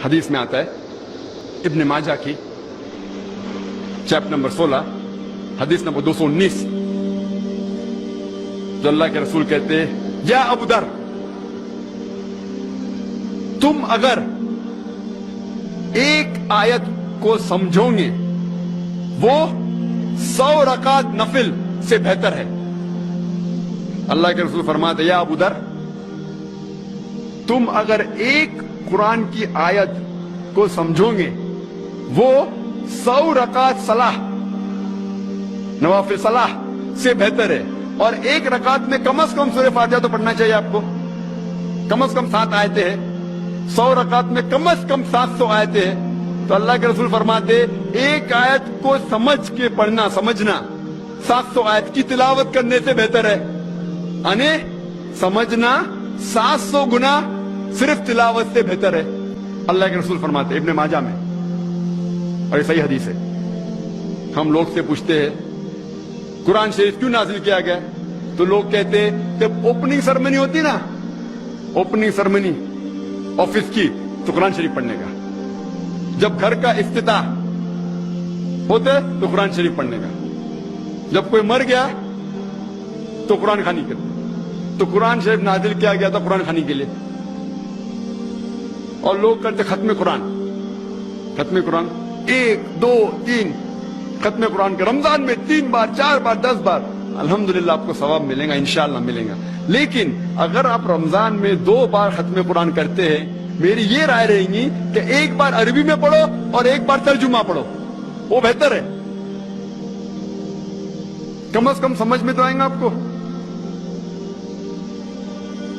حدیث میں آتا ہے ابن ماجہ کی چیپٹر نمبر 16 حدیث نمبر 219، جو اللہ کے رسول کہتے ہیں یا ابو در، تم اگر ایک آیت کو سمجھو گے وہ 100 رکعت نفل سے بہتر ہے۔ اللہ کے رسول فرماتے یا ابو در، تم اگر ایک قرآن کی آیت کو سمجھو گے وہ 100 رکعت صلاح، نوافل صلاح سے بہتر ہے، اور ایک رکعت میں کم از کم سورہ فاتحہ تو پڑھنا چاہیے آپ کو، کم از کم 7 آیتیں ہیں، 100 رکعت میں کم از کم 700 آیتیں ہیں۔ تو اللہ کے رسول فرماتے ایک آیت کو سمجھ کے پڑھنا، سمجھنا 700 آیت کی تلاوت کرنے سے بہتر ہے، یعنی سمجھنا 700 گنا صرف تلاوت سے بہتر ہے۔ اللہ کے رسول فرماتے ابن ماجہ میں، اور یہ صحیح حدیث ہے۔ ہم لوگ سے پوچھتے ہیں قرآن شریف کیوں نازل کیا گیا، تو لوگ کہتے ہیں جب اوپننگ سرمنی ہوتی نا، اوپننگ سرمنی آفس کی، تو قرآن شریف پڑھنے کا، جب گھر کا افتتاح ہوتے تو قرآن شریف پڑھنے کا، جب کوئی مر گیا تو قرآن خوانی کرتے، تو قرآن شریف نازل کیا گیا تھا قرآن خوانی کے لیے۔ اور لوگ کرتے ختم قرآن، ختم قرآن 1 2 3 ختم قرآن کے رمضان میں 3 بار 4 بار 10 بار، الحمدللہ آپ کو ثواب ملے گا، انشاءاللہ ملے گا۔ لیکن اگر آپ رمضان میں 2 بار ختم قرآن کرتے ہیں، میری یہ رائے رہے گی کہ 1 بار عربی میں پڑھو اور 1 بار ترجمہ پڑھو، وہ بہتر ہے، کم از کم سمجھ میں تو آئیں گا آپ کو۔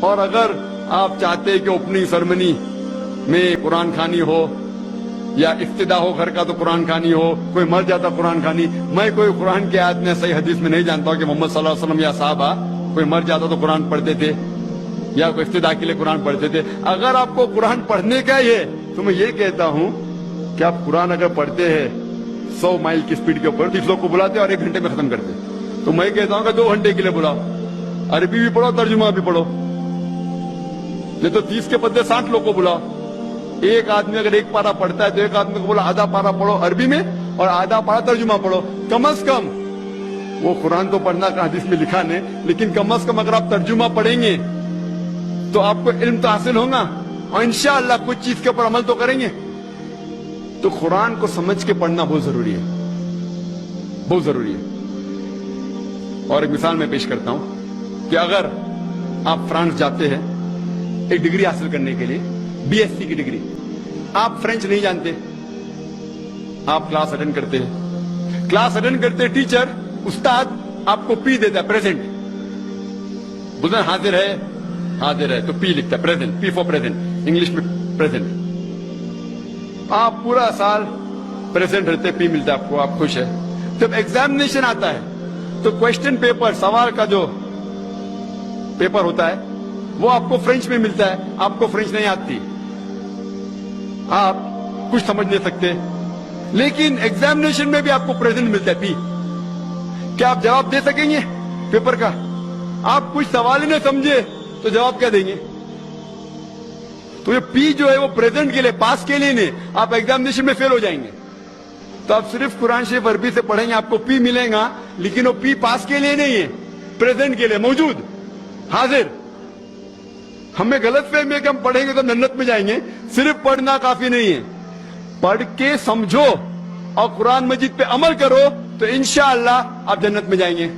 اور اگر آپ چاہتے ہیں کہ اوپننگ سرمنی میں قرآن خوانی ہو یا افتتاح ہو گھر کا تو قرآن خوانی ہو، کوئی مر جاتا قرآن خوانی، میں کوئی قرآن کی آیت میں صحیح حدیث میں نہیں جانتا ہوں کہ محمد صلی اللہ علیہ وسلم یا صحابہ کوئی مر جاتا تو قرآن پڑھتے تھے یا کوئی افتتاح کے لیے قرآن پڑھتے تھے۔ اگر آپ کو قرآن پڑھنے کا ہی ہے تو میں یہ کہتا ہوں کہ آپ قرآن اگر پڑھتے ہیں 100 مائل کی سپیڈ کے اوپر، 30 لوگ کو بلاتے اور 1 گھنٹے میں ختم کرتے، تو میں کہتا ہوں کہ 2 گھنٹے کے لیے بلاؤ، عربی بھی پڑھو ترجمہ بھی پڑھو، نہیں تو 30 کے بدلے 60 لوگ کو بلاؤ۔ ایک آدمی اگر 1 پارہ پڑھتا ہے تو ایک آدمی کو بولا آدھا پارہ پڑھو عربی میں اور آدھا پارہ ترجمہ پڑھو، کم از کم وہ قرآن تو پڑھنا کا حدیث میں لکھا نہیں، لیکن کم از کم اگر آپ ترجمہ پڑھیں گے تو آپ کو علم تو حاصل ہوگا، اور انشاءاللہ کچھ چیز کے اوپر عمل تو کریں گے۔ تو قرآن کو سمجھ کے پڑھنا بہت ضروری ہے، بہت ضروری ہے۔ اور ایک مثال میں پیش کرتا ہوں کہ اگر آپ فرانس جاتے ہیں ایک ڈگری حاصل کرنے کے لیے، BSc کی ڈگری، آپ فرینچ نہیں جانتے، آپ کلاس اٹینڈ کرتے ہیں، کلاس اٹینڈ کرتے ٹیچر استاد آپ کو پی دیتا ہے، پریزنٹ، بولتے ہیں حاضر ہے، حاضر ہے تو پی لکھتا ہے، present, P four present, English میں پریزنٹ۔ آپ پورا سال پریزنٹ رہتے، پی ملتا ہے آپ کو، آپ خوش ہے۔ جب ایگزامینیشن آتا ہے تو کوشچن پیپر، سوال کا جو پیپر ہوتا ہے وہ آپ کو فرینچ میں ملتا ہے، آپ کو فرینچ نہیں آتی، آپ کچھ سمجھ نہیں سکتے، لیکن ایگزامینیشن میں بھی آپ کو پریزنٹ ملتا ہے، پی۔ کیا آپ جواب دے سکیں گے پیپر کا؟ آپ کچھ سوال ہی نہیں سمجھے تو جواب کیا دیں گے؟ تو یہ پی جو ہے وہ پریزنٹ کے لیے، پاس کے لیے نہیں، آپ ایگزامینیشن میں فیل ہو جائیں گے۔ تو آپ صرف قرآن شریف عربی سے پڑھیں گے، آپ کو پی ملے گا، لیکن وہ پی پاس کے لیے نہیں ہے، پریزنٹ کے لیے، موجود، حاضر۔ ہمیں غلط فہمی ہے کہ ہم پڑھیں گے تو جنت میں جائیں گے، صرف پڑھنا کافی نہیں ہے، پڑھ کے سمجھو اور قرآن مجید پہ عمل کرو تو انشاءاللہ آپ جنت میں جائیں گے۔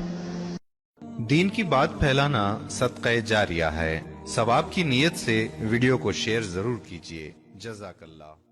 دین کی بات پھیلانا صدقہ جاریہ ہے، ثواب کی نیت سے ویڈیو کو شیئر ضرور کیجیے۔ جزاک اللہ۔